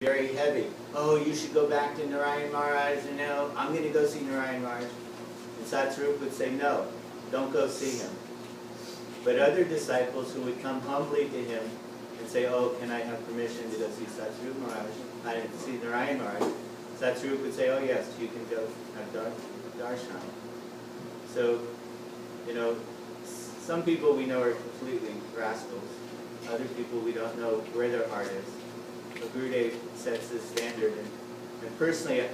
very heavy. Oh, you should go back to Narayan Maharaj, you know, I'm going to go see Narayan Maharaj. And Satsvarup would say, no, don't go see him. But other disciples who would come humbly to him and say, oh, can I have permission to go see Satsvarup Maharaj? I didn't see Narayan Maharaj. Satsvarup would say, oh yes, you can go have darshan. So, you know, some people we know are completely rascals. Other people we don't know where their heart is. So Gurudev sets this standard. And personally,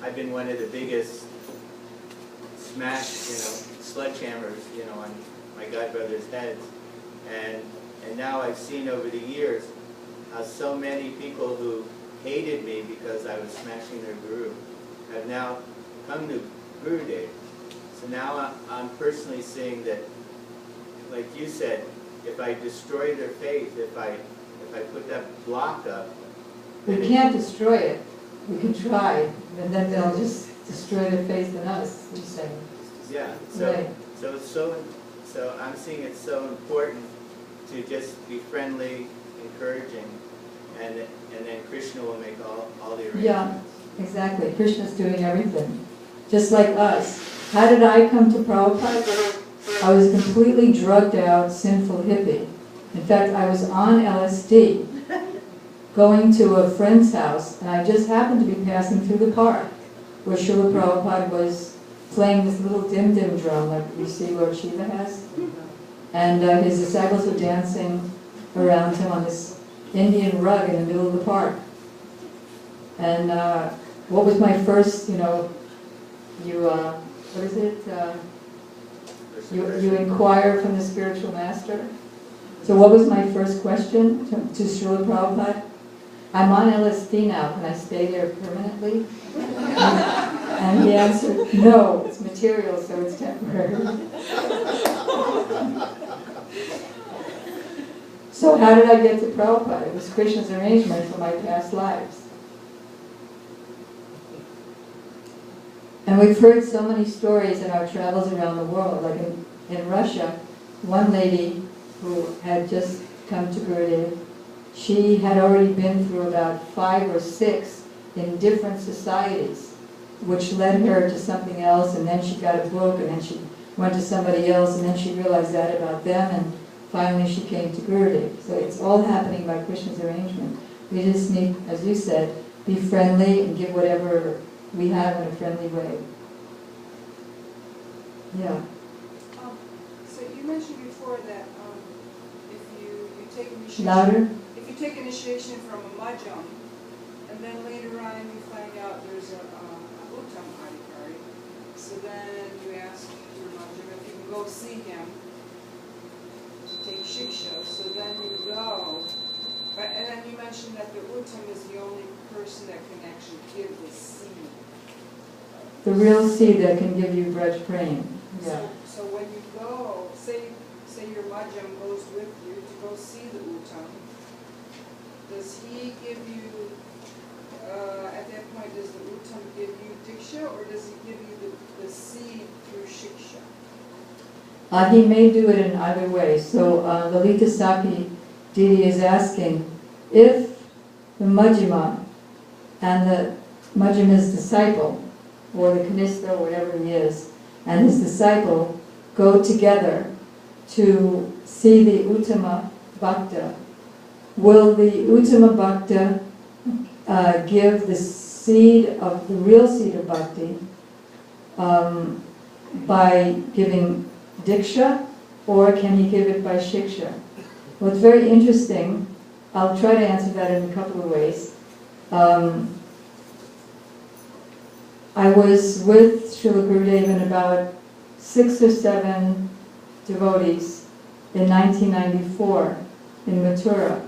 I've been one of the biggest sledgehammers, on my godbrother's heads. And now I've seen over the years how so many people who hated me because I was smashing their guru have now come to Gurudev. So now I'm personally seeing that, like you said, if I destroy their faith, if I put that block up... We can't destroy it. We can try, and then they'll just destroy their faith in us, you're saying. Yeah, Right. So I'm seeing it's so important to just be friendly, encouraging, and then Krishna will make all the arrangements. Yeah, exactly. Krishna's doing everything. Just like us. How did I come to Prabhupada? I was a completely drugged out, sinful hippie. In fact, I was on LSD, going to a friend's house, and I just happened to be passing through the park, where Srila Prabhupada was playing this little dim-dim drum, like you see Lord Shiva has. And his disciples were dancing around him on this Indian rug in the middle of the park. And what was my first, what is it? You inquire from the spiritual master. So what was my first question to Srila Prabhupada? I'm on LSD now, can I stay there permanently? And he answered, no, it's material, so it's temporary. So how did I get to Prabhupada? It was Krishna's arrangement for my past lives. And we've heard so many stories in our travels around the world. Like in Russia, one lady who had just come to Gurudev, she had already been through about 5 or 6 in different societies, which led her to something else, and then she got a book, and then she went to somebody else, and then she realized that about them, and finally she came to Gurudev. So it's all happening by Krishna's arrangement. We just need, as you said, be friendly and give whatever we have in a friendly way. Yeah. So you mentioned before that if you take initiation, Louder? if you take initiation from a majjham, and then later on you find out there's a uttam adhikari, so then you ask your majjham if you can go see him to take shiksha. So then you go, and then you mentioned that the uttam is the only person that can actually give the seed. The real seed that can give you Braj Prem. Yeah. So when you go, say your majjham goes with you to go see the uttam, does he give you, at that point, does the uttam give you diksha, or does he give you the seed through shiksha? He may do it in either way. So Lalita Saki Didi is asking, if the Majjhima and the Majjhima's disciple, or the Kanistha, or whatever he is, and his disciple go together to see the Uttama Bhakta, will the Uttama Bhakta give the seed of the real seed of bhakti by giving diksha, or can he give it by shiksha? Well, it's very interesting. I'll try to answer that in a couple of ways. I was with Srila Gurudev and about 6 or 7 devotees in 1994 in Mathura.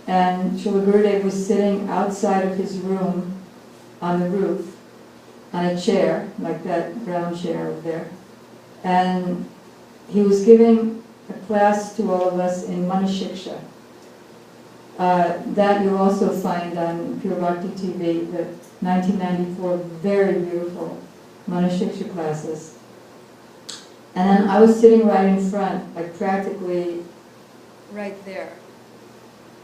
And Srila Gurudev was sitting outside of his room on the roof on a chair, like that brown chair over there. And he was giving a class to all of us in Manashiksha. That you'll also find on Pure Bhakti TV, the 1994 very beautiful Manashiksha classes. And then I was sitting right in front, like practically right there.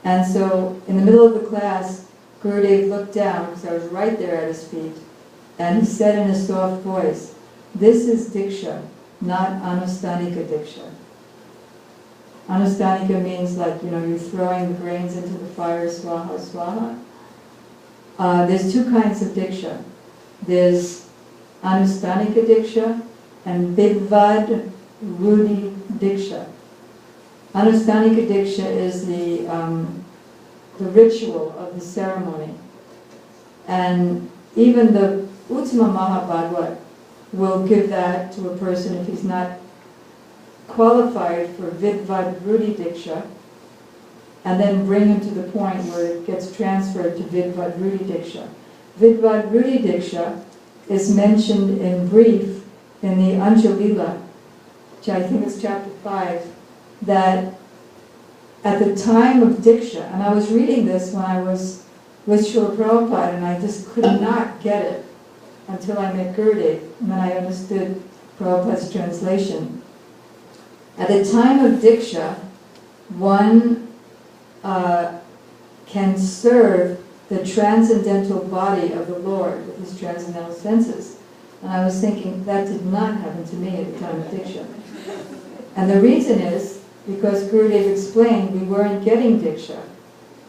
And so in the middle of the class, Gurudev looked down, because I was right there at his feet, and he said in a soft voice, "This is Diksha, not Anustanika Diksha." Anustanika means like, you're throwing the grains into the fire, swaha, swaha. There's two kinds of Diksha. There's Anustanika Diksha and Vidvad Rudi Diksha. Anustanika Diksha is the ritual of the ceremony. And even the Uttama Mahabhagavad will give that to a person if he's not qualified for Vidvad Rudi Diksha, and then bring him to the point where it gets transferred to Vidvad Rudi Diksha. Vidvad Rudi Diksha is mentioned in brief in the Anjalila, which I think is chapter 5, that at the time of Diksha, and I was reading this when I was with Srila Prabhupada, and I just could not get it until I met Gurudev, and then I understood Prabhupada's translation. At the time of Diksha, one can serve the transcendental body of the Lord with his transcendental senses. And I was thinking, that did not happen to me at the time of Diksha. And the reason is because Gurudev explained we weren't getting Diksha.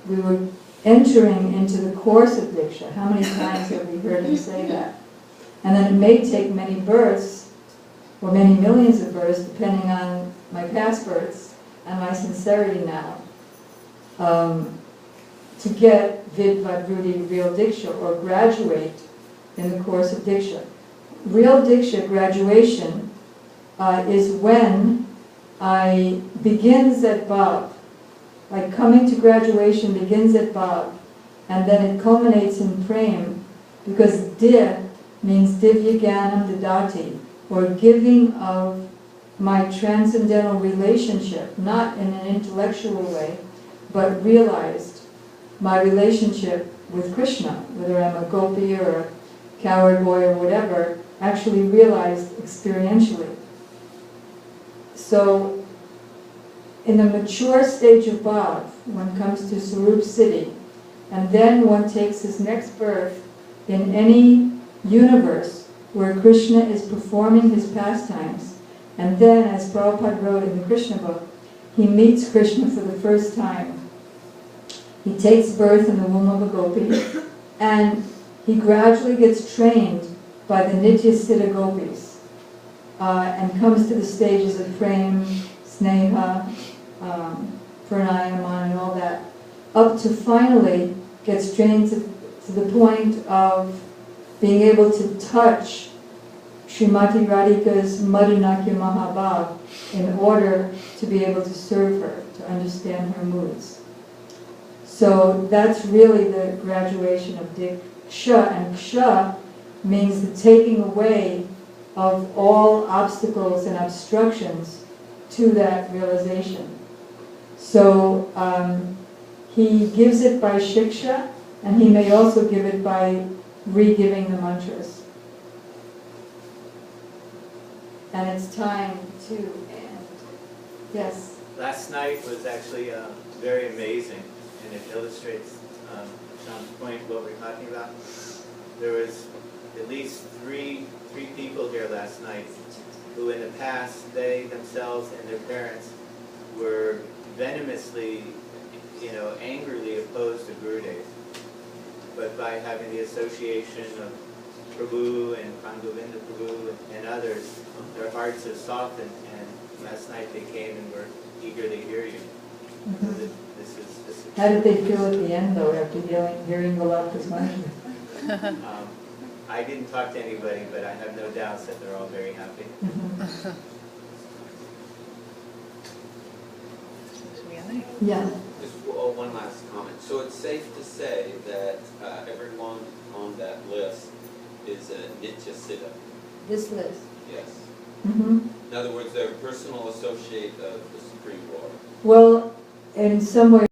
We were entering into the course of Diksha. How many times have we heard him say that? And then it may take many births, or many millions of births, depending on my past births and my sincerity now, to get Vidvad Rudi real Diksha, or graduate in the course of Diksha. Real Diksha graduation is when I begins at Bhav. Like coming to graduation begins at Bhav, and then it culminates in Prem, because Div means Divya Gyanam Dadati, or giving of my transcendental relationship, not in an intellectual way, but realized my relationship with Krishna, whether I'm a gopi or a coward boy or whatever, actually realized experientially. So, in the mature stage of Bhav, one comes to Sarup Siddhi, and then one takes his next birth in any universe where Krishna is performing his pastimes, and then, as Prabhupada wrote in the Krishna book, he meets Krishna for the first time. He takes birth in the womb of a gopi, and he gradually gets trained by the Nitya Siddha gopis, and comes to the stages of Prem, Sneha, Pranayama, and all that, up to finally gets trained to the point of being able to touch Srimati Radhika's Madhunakya Mahabhav in order to be able to serve her, to understand her moods. So that's really the graduation of Diksha, and Ksha means the taking away of all obstacles and obstructions to that realization. So he gives it by shiksha, and he may also give it by re-giving the mantras. And it's time to end. Yes? Last night was actually very amazing, and it illustrates Sean's point, what we're talking about. There was at least three people here last night who in the past, they themselves and their parents were venomously, angrily opposed to Gurudev. But by having the association of Prabhu and Pangovinda Prabhu and others, their hearts have softened, and last night they came and were eager to hear you. Mm-hmm. So this is How did they feel at the end, though, after hearing the Lata's mantra? I didn't talk to anybody, but I have no doubts that they're all very happy. Mm-hmm. Yeah. Just one last comment. So it's safe to say that everyone on that list is a Nitya Siddha. This list. Yes. Mm-hmm. In other words, they're a personal associate of the Supreme Lord. Well, in some way.